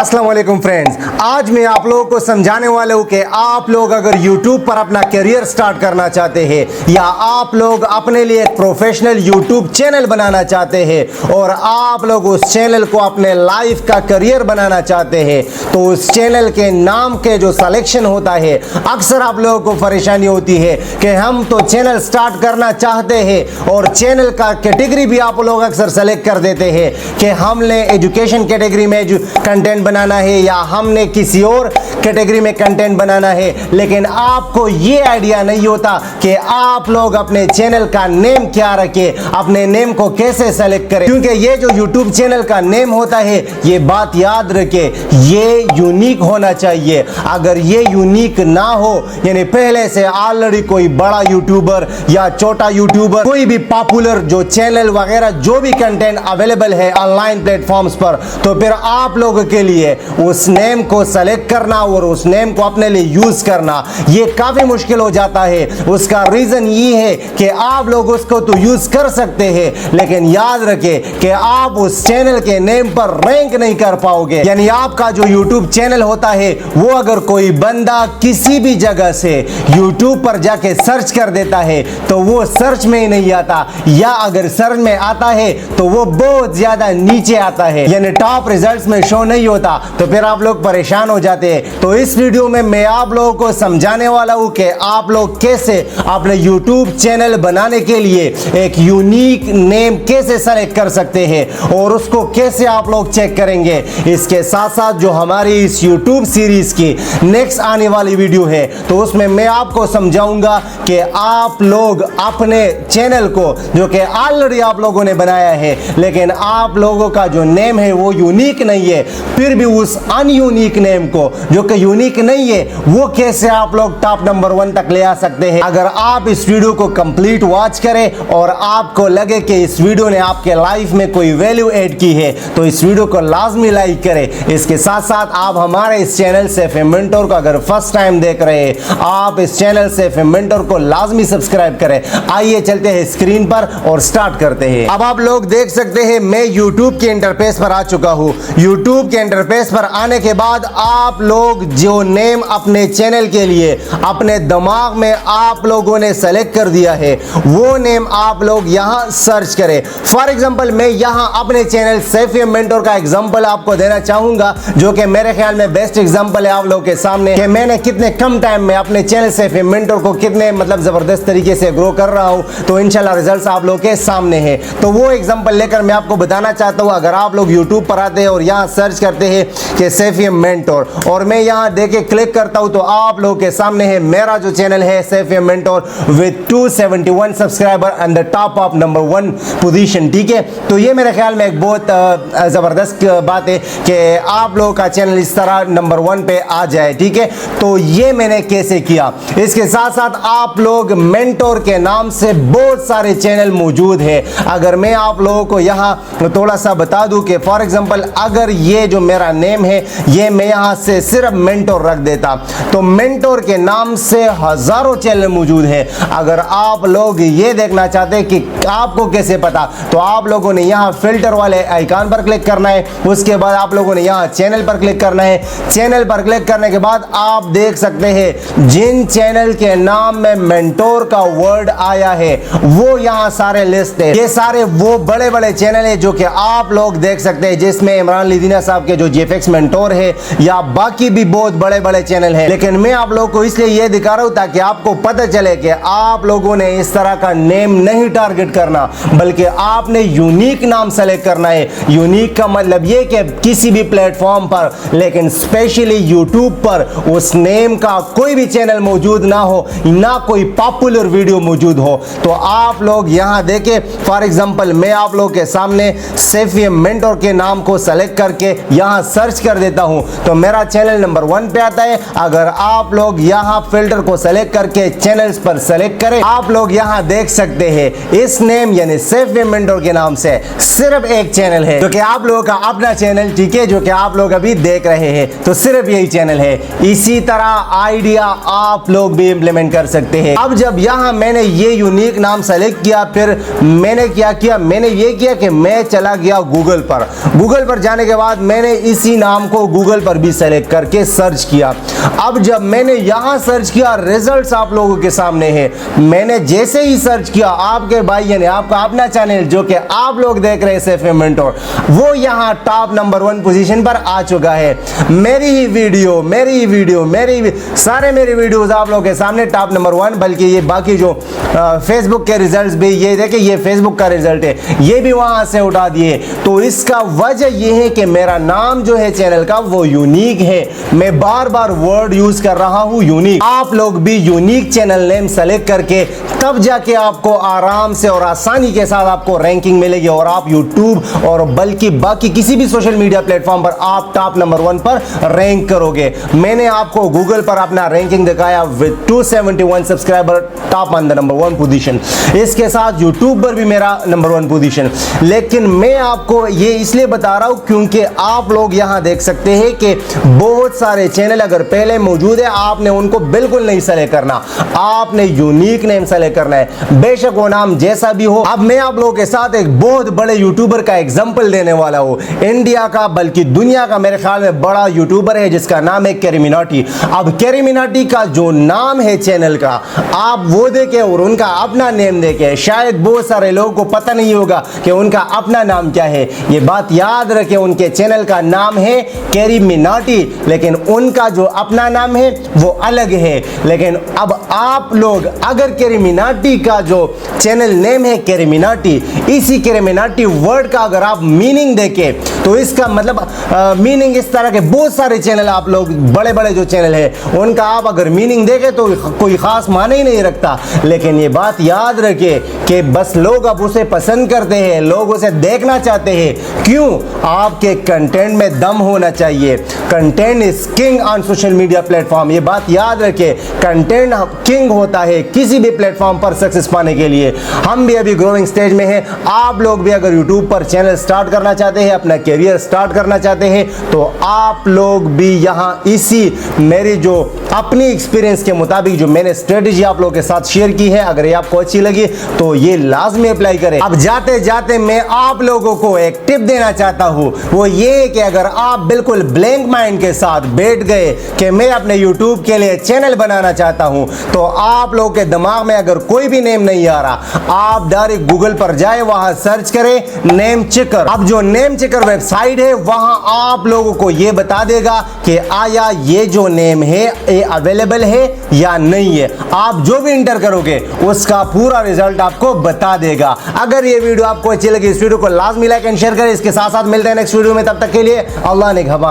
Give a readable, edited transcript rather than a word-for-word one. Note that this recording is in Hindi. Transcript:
अस्सलाम वालेकुम फ्रेंड्स, आज मैं आप लोगों को समझाने वाला हूँ कि आप लोग अगर YouTube पर अपना करियर स्टार्ट करना चाहते हैं या आप लोग अपने लिए एक प्रोफेशनल YouTube चैनल बनाना चाहते हैं और आप लोग उस चैनल को अपने लाइफ का करियर बनाना चाहते हैं, तो उस चैनल के नाम के जो सिलेक्शन होता है, अक्सर आप लोगों को परेशानी होती है कि हम तो चैनल स्टार्ट करना चाहते हैं और चैनल का कैटेगरी भी आप लोग अक्सर सेलेक्ट कर देते हैं कि हमने एजुकेशन कैटेगरी में कंटेंट बनाना है या हमने किसी और कैटेगरी में कंटेंट बनाना है, लेकिन आपको ये आइडिया नहीं होता कि आप लोग अपने चैनल का नेम क्या रखें, अपने नेम को कैसे सेलेक्ट करें। क्योंकि ये जो YouTube चैनल का नेम होता है, ये बात याद रखें, ये यूनिक होना चाहिए। अगर ये यूनिक ना हो, यानी पहले से ऑलरेडी कोई बड़ा यूट्यूबर या छोटा यूट्यूबर, कोई भी पॉपुलर जो चैनल वगैरह जो भी कंटेंट अवेलेबल है ऑनलाइन प्लेटफॉर्म्स पर, तो फिर आप लोगों के लिए उस नेम को सेलेक्ट करना और उस नेम को अपने लिए यूज करना ये काफी मुश्किल हो जाता है। उसका रीजन ये है कि आप लोग उसको तो यूज कर सकते हैं, लेकिन याद रखें कि आप उस चैनल के नेम पर रैंक नहीं कर पाओगे। यानी आपका जो YouTube चैनल होता है, वो अगर कोई बंदा किसी भी जगह से YouTube पर जाके सर्च कर देता है तो वो सर्च में ही नहीं आता, या अगर सर्च में आता है तो वो बहुत ज्यादा नीचे आता है, यानी टॉप रिजल्ट्स में शो नहीं होता, तो फिर आप लोग परेशान हो जाते हैं। तो इस वीडियो में मैं आप लोगों को समझाने वाला हूं कि आप लोग कैसे अपने YouTube चैनल बनाने के लिए एक यूनिक नेम कैसे सेलेक्ट कर सकते हैं और उसको कैसे आप लोग चेक करेंगे। इसके साथ साथ जो हमारी इस YouTube सीरीज की नेक्स्ट आने वाली वीडियो है, तो उसमें मैं आपको समझाऊंगा कि आप लोग अपने चैनल को, जो कि ऑलरेडी आप लोगों ने बनाया है, लेकिन आप लोगों का जो नेम है वो यूनिक नहीं है, फिर भी उस अनयूनिक नेम को, जो कि यूनिक नहीं है, वो कैसे आप लोग टॉप नंबर 1 तक ले आ सकते हैं। अगर आप इस वीडियो को कंप्लीट वॉच करें और आपको लगे कि इस वीडियो ने आपके लाइफ में कोई वैल्यू ऐड की है, तो इस वीडियो को लाजमी लाइक करें। इसके साथ साथ आप हमारे इस चैनल सैफी मेंटोर को अगर फर्स्ट टाइम देख रहे हैं, आप इस चैनल सैफी मेंटोर को लाजमी सब्सक्राइब करें। आइए चलते हैं स्क्रीन पर और स्टार्ट करते हैं। अब आप लोग देख सकते हैं मैं YouTube के इंटरफेस पर आ चुका हूं। YouTube के इंटरफेस पर आने के बाद आप लोग जो नेम अपने चैनल के लिए अपने दिमाग में आप लोगों ने सेलेक्ट कर दिया है, वो नेम आप लोग यहां सर्च करें। फॉर एग्जांपल मैं यहां अपने चैनल सैफी मेंटोर का एग्जांपल आपको देना चाहूंगा, जो कि मेरे ख्याल में बेस्ट एग्जांपल है आप लोगों के सामने कि मैंने कितने कम टाइम में अपने चैनल सैफी मेंटोर को कितने जबरदस्त तरीके से ग्रो कर रहा हूं। तो इंशाल्लाह रिजल्ट्स आप लोगों के सामने है। तो वो एग्जांपल लेकर मैं आपको बताना चाहता हूं, अगर आप लोग यूट्यूब पर आते हैं और यहां सर्च करते हैं कि सैफी मेंटोर और मैं यहां देके क्लिक करता हूं, तो आप लोगों के सामने है मेरा जो चैनल है Saifi mentor with 271 subscriber and the top of number 1 position. ठीक है, तो ये मेरे ख्याल में एक बहुत जबरदस्त बात है कि आप लोगों का चैनल इस तरह नंबर 1 पे आ जाए। ठीक है, तो ये मैंने कैसे किया। इसके साथ साथ आप लोग मेंटोर के नाम से बहुत सारे चैनल मौजूद है। अगर मैं आप लोगों को यहां थोड़ा सा बता दूं कि फॉर एग्जांपल अगर ये जो मेरा नेम है, ये मैं यहां से सिर्फ मेंटोर रख देता, तो मेंटोर के नाम से हजारों चैनल मौजूद है। अगर आप लोग ये देखना चाहते हैं कि आपको कैसे पता, तो आप लोगों ने यहां फिल्टर वाले आइकन पर क्लिक करना है। उसके बाद आप लोगों ने यहां चैनल पर क्लिक करना है। चैनल पर क्लिक करने के बाद आप देख सकते हैं जिन चैनल के नाम में मेंटोर का वर्ड आया है, वो यहां सारे लिस्ट है। ये सारे वो बड़े बड़े चैनल है जो कि आप लोग देख सकते हैं, जिसमें इमरान लीदीना साहब के जो GFX मेंटोर है या बाकी भी बहुत बड़े बड़े चैनल हैं। लेकिन मैं आप लोगों को इसलिए ये दिखा रहा हूं ताकि आपको पता चले कि आप लोगों ने इस तरह का नेम नहीं टारगेट करना, बल्कि आपने यूनिक नाम सेलेक्ट करना है। यूनिक का मतलब ये कि किसी भी प्लेटफॉर्म पर, लेकिन स्पेशली YouTube पर उस नेम का कोई भी चैनल मौजूद ना हो, ना कोई पॉपुलर वीडियो मौजूद हो। तो आप लोग यहां देखें, फॉर एग्जांपल मैं आप लोगों के सामने सैफी मेंटोर के नाम को सेलेक्ट करके यहां सर्च कर देता हूं, तो मेरा चैनल नंबर 1 पे आता है। अगर आप लोग यहां फिल्टर को सेलेक्ट करके चैनल्स पर सेलेक्ट करें, आप लोग यहां देख सकते हैं इस नेम यानी सैफी मेंटोर के नाम से सिर्फ एक चैनल है, जो कि आप लोगों का अपना चैनल, ठीक है, जो कि आप लोग अभी देख रहे हैं, तो सिर्फ यही चैनल है। इसी तरह आइडिया आप लोग भी इंप्लीमेंट कर सकते हैं। अब जब यहां मैंने ये यूनिक नाम सेलेक्ट किया, फिर मैंने क्या किया, मैंने ये किया कि मैं चला गया गूगल पर। गूगल पर जाने के बाद मैंने इसी नाम को गूगल पर भी सेलेक्ट करके सर्च किया। अब जब मैंने यहां सर्च किया, रिजल्ट्स आप लोगों के सामने है। मैंने जैसे ही सर्च किया, आपके भाई ने आपका अपना चैनल जो कि आप लोग देख रहे हैं सैफ मेंटोर, वो यहां टॉप नंबर 1 पोजीशन पर आ चुका है। मेरी सारे मेरे वीडियोस आप लोगों के सामने टॉप नंबर 1, बल्कि ये बाकी जो फेसबुक के रिजल्ट्स भी, ये देखिए ये फेसबुक का रिजल्ट है, ये भी वहां से उठा दिए। तो इसका वजह ये है कि मेरा नाम जो है चैनल का वो यूनिक है। मैं बार बार वर्ड यूज कर रहा हूं, यूनिक। आप लोग भी यूनिक चैनल नेम सेलेक्ट करके तब जाके आपको आराम से और आसानी के साथ आपको रैंकिंग मिलेगी और आप यूट्यूब और बल्कि बाकी किसी भी सोशल मीडिया प्लेटफॉर्म पर आप टॉप नंबर 1 पर रैंक करोगे। मैंने आपको गूगल पर अपना रैंकिंग दिखाया with 271 subscriber, top on the number 1 position. इसके साथ यूट्यूब पर भी मेरा नंबर 1 पोजीशन। लेकिन मैं आपको ये इसलिए बता रहा हूं क्योंकि आप लोग यहां देख सकते हैं कि बहुत सारे चैनल अगर पहले मौजूद है, आपने उनको बिल्कुल नहीं सेलेक्ट करना, आपने यूनिक नेम सेलेक्ट करना है, बेशक वो नाम जैसा भी हो। अब मैं आप लोगों के साथ एक बहुत बड़े यूट्यूबर का एग्जांपल देने वाला हूं, इंडिया का बल्कि दुनिया का मेरे ख्याल में बड़ा यूट्यूबर है जिसका नाम है कैरी मिनाटी। अब कैरी मिनाटी का जो नाम है चैनल का, आप वो देखें और उनका अपना नेम देखें, शायद बहुत सारे लोगों को पता नहीं होगा कि उनका अपना नाम क्या है। ये बात याद रखें, उनके चैनल का नाम है कैरी मिनाटी, लेकिन उनका जो अपना नाम है वो अलग है। लेकिन अब आप लोग अगर कैरी मिनाटी का जो चैनल नेम है कैरी मिनाटी, इसी कैरी मिनाटी वर्ड का अगर आप मीनिंग देखें तो इसका मतलब मीनिंग इस तरह के बहुत सारे चैनल, आप लोग बड़े बड़े जो चैनल है उनका आप अगर मीनिंग देखें तो कोई खास माने ही नहीं रखता। लेकिन ये बात याद रखिए कि बस लोग अब उसे पसंद करते हैं, लोग उसे देखना चाहते हैं। क्यों? आपके कंटेंट में दम होना चाहिए। Content is king on social media platform, ये बात याद रखिए। कंटेंट किंग होता है किसी भी प्लेटफॉर्म पर सक्सेस पाने के लिए। हम भी अभी ग्रोइंग स्टेज में हैं। आप लोग भी अगर यूट्यूब पर चैनल स्टार्ट करना चाहते हैं, अपना करियर स्टार्ट करना चाहते हैं, तो आप लोग भी यहां इसी मेरी जो अपनी एक्सपीरियंस के मुताबिक जो मैंने स्ट्रेटेजी आप लोगों के साथ शेयर की है, अगर ये आपको अच्छी लगी तो ये लाजमी अप्लाई करें। अब जाते जाते मैं आप लोगों को एक टिप देना चाहता हूं, वो ये कि अगर आप बिल्कुल ब्लैंक माइंड के साथ बैठ गए कि मैं अपने यूट्यूब के लिए चैनल बनाना चाहता हूं, तो आप लोगों के दिमाग में अगर कोई भी नेम नहीं आ रहा, आप डायरेक्ट गूगल पर जाए, वहां सर्च करें नेम चेकर। अब जो नेम चेकर वेबसाइट है वहां आप लोगों को यह बता देगा कि आया ये जो नेम है ये अवेलेबल है या नहीं है। आप जो भी इंटर करोगे उसका पूरा रिजल्ट आपको बता देगा। अगर ये वीडियो आपको अच्छी लगी, इस वीडियो को लाजमी लाइक एंड शेयर करें। इसके साथ साथ मिलते हैं नेक्स्ट वीडियो में, तब तक के लिए अल्लाह निगहबान।